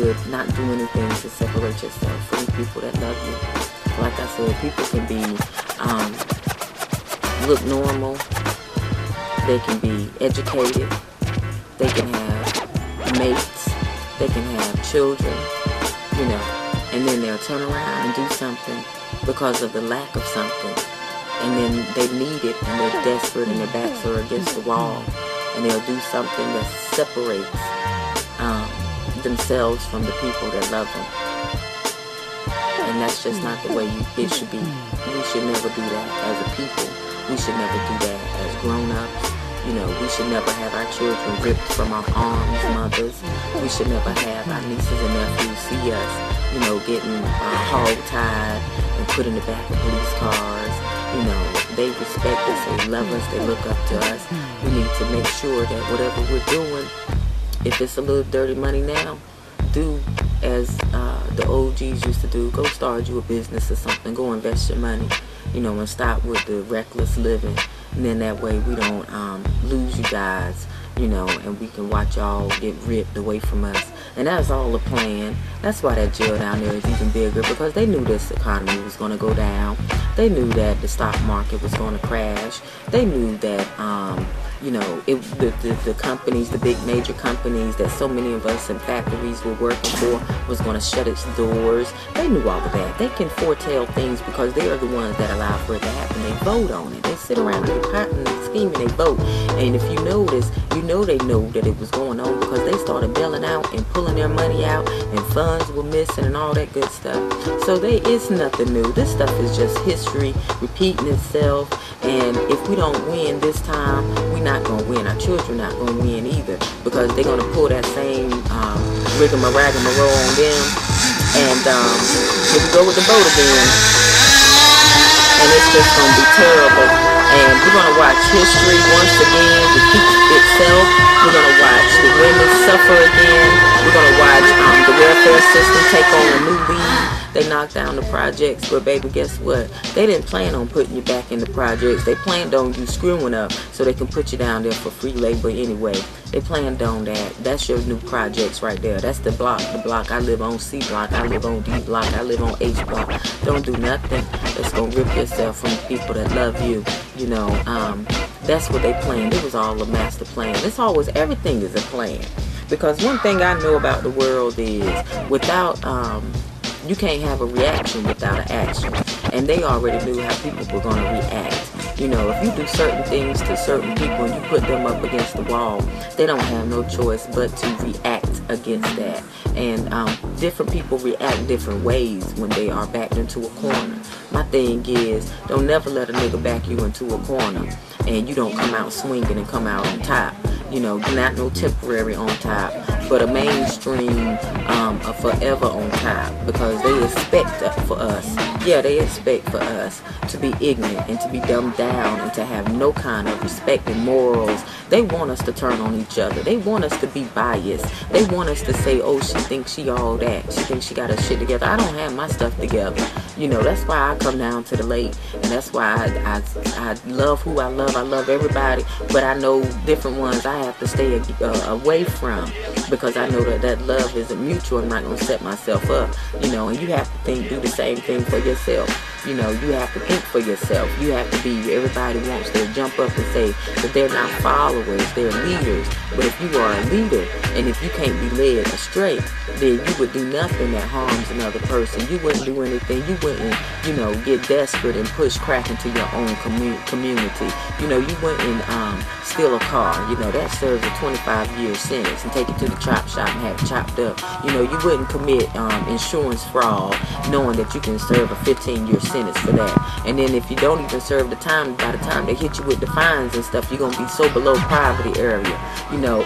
would not do anything to separate yourself from the people that love you. Like I said, people can be look normal, they can be educated, they can have mates, they can have children, you know, and then they'll turn around and do something because of the lack of something, and then they need it and they're desperate and their backs are against the wall, and they'll do something that separates themselves from the people that love them. And that's just not the way it should be. We should never do that as a people. We should never do that as grown-ups. You know, we should never have our children ripped from our arms, mothers. We should never have our nieces and nephews see us, you know, getting hog-tied and put in the back of police cars. You know, they respect us, they love us, they look up to us. We need to make sure that whatever we're doing, if it's a little dirty money now, do as the OGs used to do. Go start you a business or something. Go invest your money, you know, and stop with the reckless living. And then that way we don't lose you guys, you know, and we can watch y'all get ripped away from us. And that's all a plan. That's why that jail down there is even bigger, because they knew this economy was going to go down. They knew that the stock market was going to crash. They knew that, you know, the companies, the big major companies that so many of us in factories were working for was going to shut its doors. They knew all of that. They can foretell things because they are the ones that allow for it to happen. They vote on it. They sit around and plotting and scheming. They vote. And if you notice, you know they know that it was going on because they started bailing out and pulling their money out, and funds were missing and all that good stuff. So it's nothing new. This stuff is just history repeating itself. And if we don't win this time, we're not going to win. Our children not going to win either, because they're going to pull that same rigmarole on them. And here we go with the vote again. And it's just going to be terrible. And we're going to watch history once again repeat itself. We're going to watch the women suffer again. We're going to watch the welfare system take on a new lead. They knocked down the projects, but baby, guess what? They didn't plan on putting you back in the projects. They planned on you screwing up so they can put you down there for free labor anyway. They planned on that. That's your new projects right there. That's the block. The block I live on, C block. I live on D block. I live on H block. Don't do nothing that's gonna rip yourself from the people that love you. You know, that's what they planned. It was all a master plan. It's always, everything is a plan. Because one thing I know about the world is without you can't have a reaction without an action. And they already knew how people were going to react. You know, if you do certain things to certain people and you put them up against the wall, they don't have no choice but to react against that. And different people react different ways when they are backed into a corner. My thing is, don't never let a nigga back you into a corner and you don't come out swinging and come out on top. You know, not no temporary on top, but a mainstream, a forever on top, because they expect for us, they expect for us to be ignorant and to be dumbed down and to have no kind of respect and morals. They want us to turn on each other. They want us to be biased. They want us to say, oh, she thinks she all that. She thinks she got her shit together. I don't have my stuff together. You know, that's why I come down to the lake, and that's why I love who I love. I love everybody, but I know different ones I have to stay away from, because I know that love isn't mutual. I'm not going to set myself up, you know, and you have to do the same thing for yourself. You know, you have to think for yourself. You have to be, everybody wants to jump up and say that they're not followers, they're leaders. But if you are a leader, and if you can't be led astray, then you would do nothing that harms another person. You wouldn't do anything. You wouldn't, you know, get desperate and push crack into your own community. You know, you wouldn't steal a car. You know, that serves a 25-year sentence, and take it to the chop shop and have it chopped up. You know, you wouldn't commit insurance fraud knowing that you can serve a 15-year sentence for that. And then if you don't even serve the time, by the time they hit you with the fines and stuff, you're going to be so below poverty area, you know,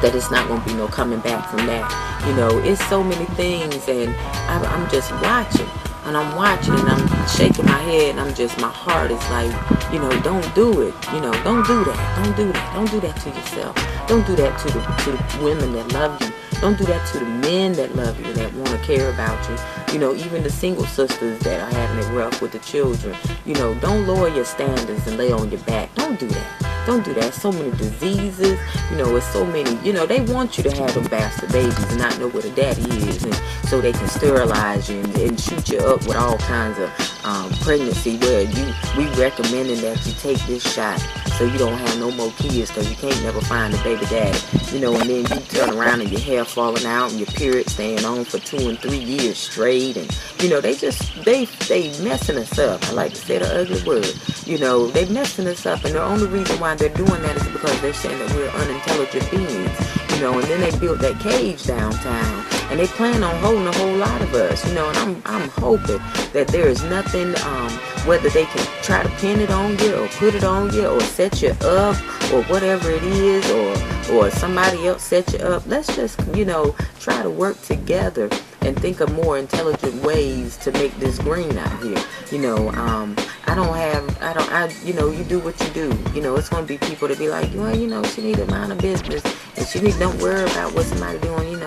that it's not going to be no coming back from that. You know, it's so many things, and I'm just watching. And I'm watching and I'm shaking my head, and my heart is like, you know, don't do it. You know, don't do that. Don't do that. Don't do that to yourself. Don't do that to the women that love you. Don't do that to the men that love you, that want to care about you. You know, even the single sisters that are having it rough with the children. You know, don't lower your standards and lay on your back. Don't do that. Don't do that. So many diseases, it's so many, they want you to have them bastard babies and not know what a daddy is, and so they can sterilize you and shoot you up with all kinds of pregnancy where we recommending that you take this shot so you don't have no more kids because you can't never find a baby daddy, and then you turn around and your hair falling out and your period staying on for 2 and 3 years straight, and they messing us up. I like to say the ugly word. They messing us up, and the only reason why they're doing that is because they're saying that we're unintelligent beings, and then they built that cage downtown, and they plan on holding a whole lot of us, and I'm hoping that there is nothing, whether they can try to pin it on you or put it on you or set you up or whatever it is, or somebody else set you up. Let's just, try to work together and think of more intelligent ways to make this green out here. You do what you do. It's going to be people that be like, well, she need to mind her business, and she don't worry about what somebody doing,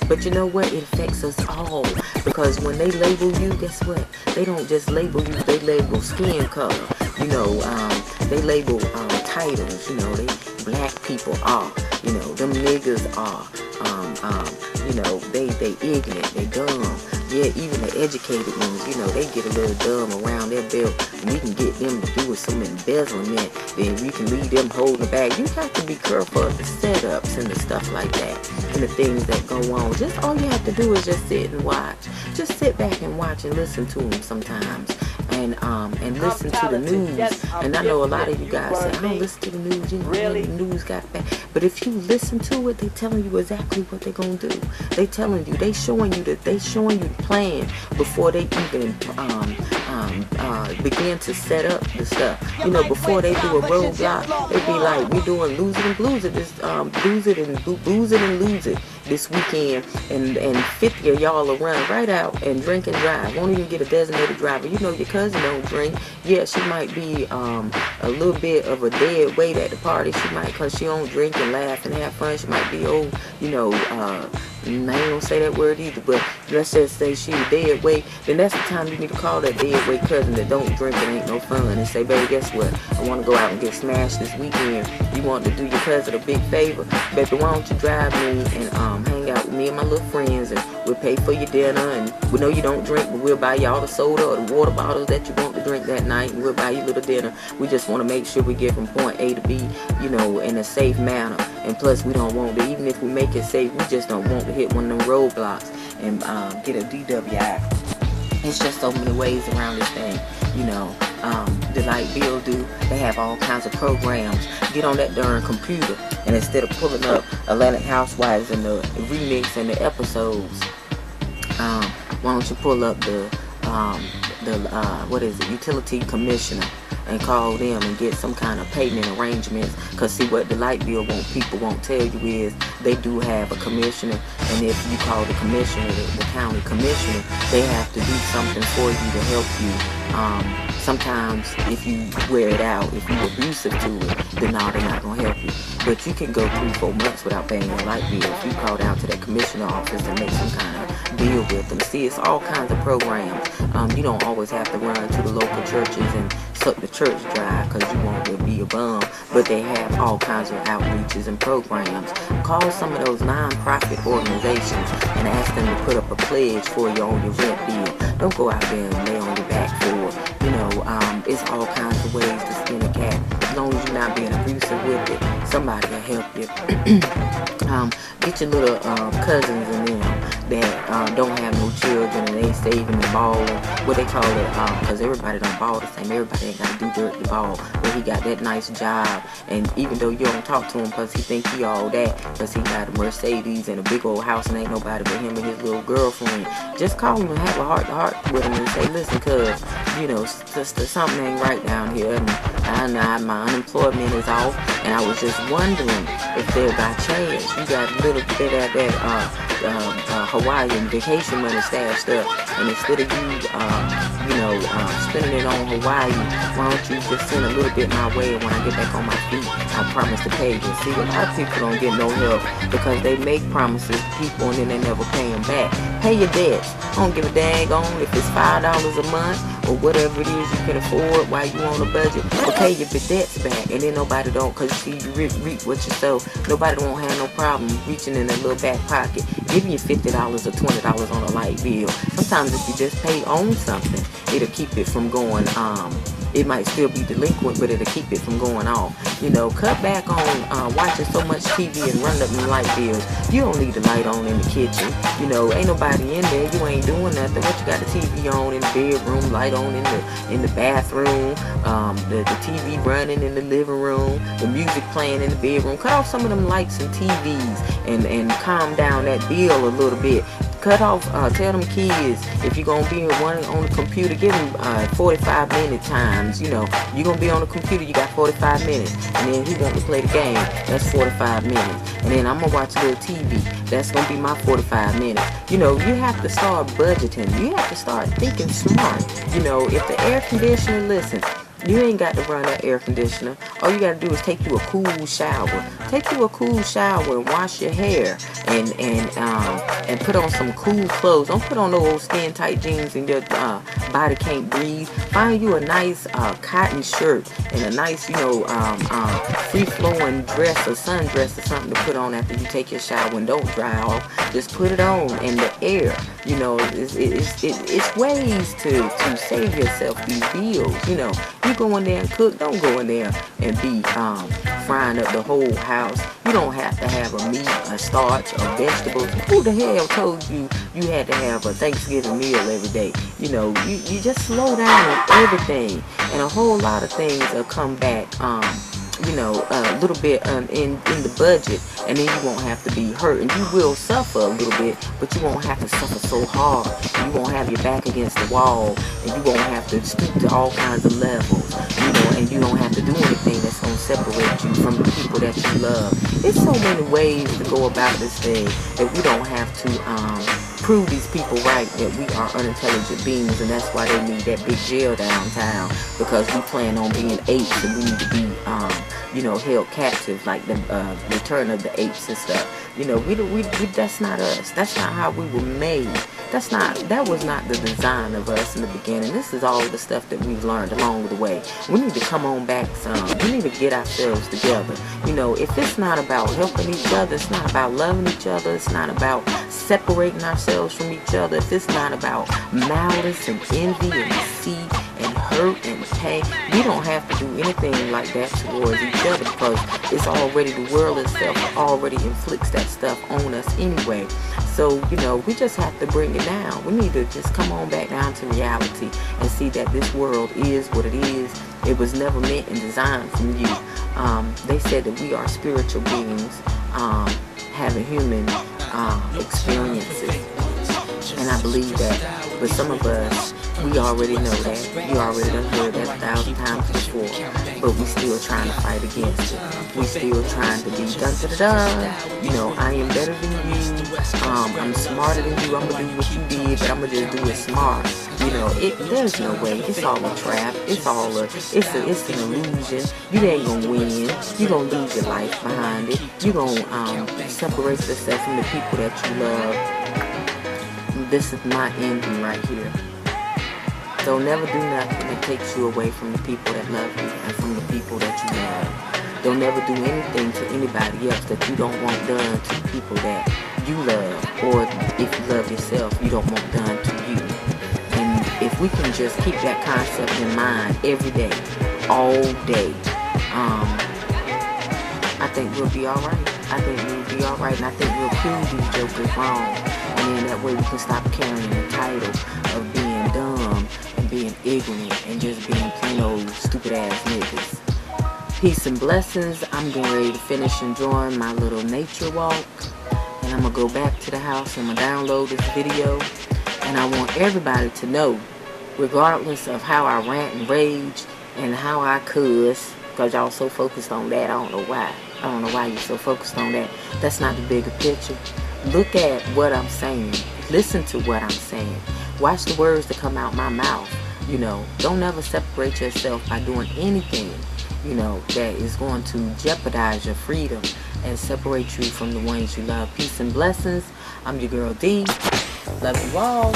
But you know what? It affects us all, because when they label you, guess what? They don't just label you, they label skin color. They label titles. They black people are, them niggas are, they ignorant, they dumb. Yeah, even the educated ones, they get a little dumb around their belt. We can get them to do with some embezzlement. Then we can leave them holding the bag. You have to be careful of the setups and the stuff like that and the things that go on. Just all you have to do is just sit and watch. Just sit back and watch and listen to them sometimes. And listen to the news. And I know a lot of you guys say, I don't listen to the news, the news got bad. But if you listen to it, they telling you exactly what they're gonna do. They telling you, they showing you the plan before they even begin to set up the stuff. Before they do a roadblock, they be like, we doing lose it and booze it, this weekend, and 50 of y'all will run right out and drink and drive. Won't even get a designated driver. Your cousin don't drink. Yeah, she might be a little bit of a dead weight at the party. She might, because she don't drink and laugh and have fun. She might be old, I ain't gonna say that word either, but let's just say she a dead weight. Then that's the time you need to call that dead weight cousin that don't drink and ain't no fun and say, baby, guess what? I want to go out and get smashed this weekend. You want to do your cousin a big favor? Baby, why don't you drive me and hang out with me and my little friends, and we'll pay for your dinner, and we know you don't drink, but we'll buy you all the soda or the water bottles that you want to drink that night, and we'll buy you a little dinner. We just want to make sure we get from point A to B, in a safe manner. And plus, we don't want to, even if we make it safe, we just don't want to hit one of them roadblocks and get a DWI. It's just so many ways around this thing, the like Bill do. They have all kinds of programs. Get on that darn computer, and instead of pulling up Atlantic Housewives and the remix and the episodes, why don't you pull up the utility commissioner and call them and get some kind of payment arrangements. Because see, what the light bill people won't tell you is they do have a commissioner, and if you call the commissioner, the county commissioner, they have to do something for you to help you. Sometimes if you wear it out, if you're abusive to it, then no, they're not going to help you. But you can go 3-4 months without paying your light bill if you call down to that commissioner office and make some kind of deal with them. See, it's all kinds of programs. You don't always have to run to the local churches and suck the church dry because you want to be a bum, but they have all kinds of outreaches and programs. Call some of those non-profit organizations and ask them to put up a pledge for you on your rent bill. Don't go out there and lay on your back for it. It's all kinds of ways to skin a cat. As long as you're not being abusive with it, somebody will help you. Get your little cousins and them that don't have no children and they saving and balling. What they call it, because everybody don't ball the same. Everybody ain't got to do dirt to ball. But he got that nice job, and even though you don't talk to him because he think he all that, because he got a Mercedes and a big old house and ain't nobody but him and his little girlfriend, just call him and have a heart-to-heart with him and say, listen, cuz, something ain't right down here, and my unemployment is off, and I was just wondering if there by chance you got a little bit of that Hawaiian vacation money stashed up, and instead of you spending it on Hawaii, why don't you just send a little bit my way, and when I get back on my feet, I promise to pay you. See, a lot of people don't get no help because they make promises to people and then they never pay them back. Pay your debts. I don't give a dang on if it's $5 a month or whatever it is you can afford while you on a budget. Okay, if the debt's back, and then nobody don't, cause you see you reap what you sow. Nobody won't have no problem reaching in a little back pocket, giving you $50 or $20 on a light bill. Sometimes if you just pay on something, it'll keep it from going. It might still be delinquent, but it'll keep it from going off. You know, cut back on watching so much TV and running up them light bills. You don't need the light on in the kitchen. You know, ain't nobody in there. You ain't doing nothing. What you got the TV on in the bedroom, light on in the bathroom, the TV running in the living room, the music playing in the bedroom. Cut off some of them lights and TVs and calm down that bill a little bit. Cut off, tell them kids, if you're going to be one on the computer, give them 45-minute times. You know, you're going to be on the computer, you got 45 minutes. And then he want to play the game, that's 45 minutes. And then I'm going to watch a little TV, that's going to be my 45 minutes. You know, you have to start budgeting. You have to start thinking smart. You know, if the air conditioner, listen, you ain't got to run that air conditioner. All you got to do is take you a cool shower. Take you a cool shower and wash your hair and put on some cool clothes. Don't put on no old skin tight jeans and your body can't breathe. Find you a nice cotton shirt and a nice, you know, free flowing dress or sundress or something to put on after you take your shower and don't dry off. Just put it on in the air. You know, it's ways to save yourself these bills. You know, you go in there and cook. Don't go in there and be frying up the whole house. You don't have to have a meat, a starch, or vegetables. Who the hell told you you had to have a Thanksgiving meal every day? You know, you just slow down on everything, and a whole lot of things will come back. You know, a little bit in the budget, and then you won't have to be hurt, and you will suffer a little bit, but you won't have to suffer so hard. You won't have your back against the wall, and you won't have to stoop to all kinds of levels, you know, and you don't have to do anything that's going to separate you from the people that you love. There's so many ways to go about this thing that we don't have to prove these people right that we are unintelligent beings, and that's why they need that big jail downtown, because we plan on being apes and we need to be you know, held captive like the Return of the Apes and stuff. You know, we that's not us. That's not how we were made. That was not the design of us in the beginning. This is all the stuff that we've learned along the way. We need to come on back some. We need to get ourselves together. You know, if it's not about helping each other, it's not about loving each other, it's not about separating ourselves from each other, if it's not about malice and envy and deceit and hurt and pain, we don't have to do anything like that towards each other, because it's already, the world itself already inflicts that stuff on us anyway. So, you know, we just have to bring it down. We need to just come on back down to reality and see that this world is what it is. It was never meant and designed from you. They said that we are spiritual beings having human experiences. And I believe that. But some of us, we already know that. You already done heard that 1,000 times before. But we still trying to fight against it. We still trying to be dun-da-da-da. You know, I am better than you. I'm smarter than you. I'm going to do what you did, but I'm going to just do it smart. You know, there's no way. It's all a trap. It's an illusion. You ain't going to win. You're going to lose your life behind it. You're going to separate yourself from the people that you love. This is my ending right here. Don't never do nothing that takes you away from the people that love you and from the people that you love. Don't never do anything to anybody else that you don't want done to the people that you love, or if you love yourself, you don't want done to you. And if we can just keep that concept in mind every day, all day, I think we'll be alright. I think we'll be alright, and I think we'll prove these jokers wrong. And then that way we can stop carrying the title of being dumb and being ignorant and just being plain old stupid ass niggas. Peace and blessings. I'm getting ready to finish enjoying my little nature walk, and I'm gonna go back to the house and I'm gonna download this video. And I want everybody to know, regardless of how I rant and rage and how I cuss, because y'all so focused on that, I don't know why. I don't know why you're so focused on that. That's not the bigger picture. Look at what I'm saying. Listen to what I'm saying. Watch the words that come out my mouth. You know, don't ever separate yourself by doing anything, you know, that is going to jeopardize your freedom and separate you from the ones you love. Peace and blessings. I'm your girl D. Love you all.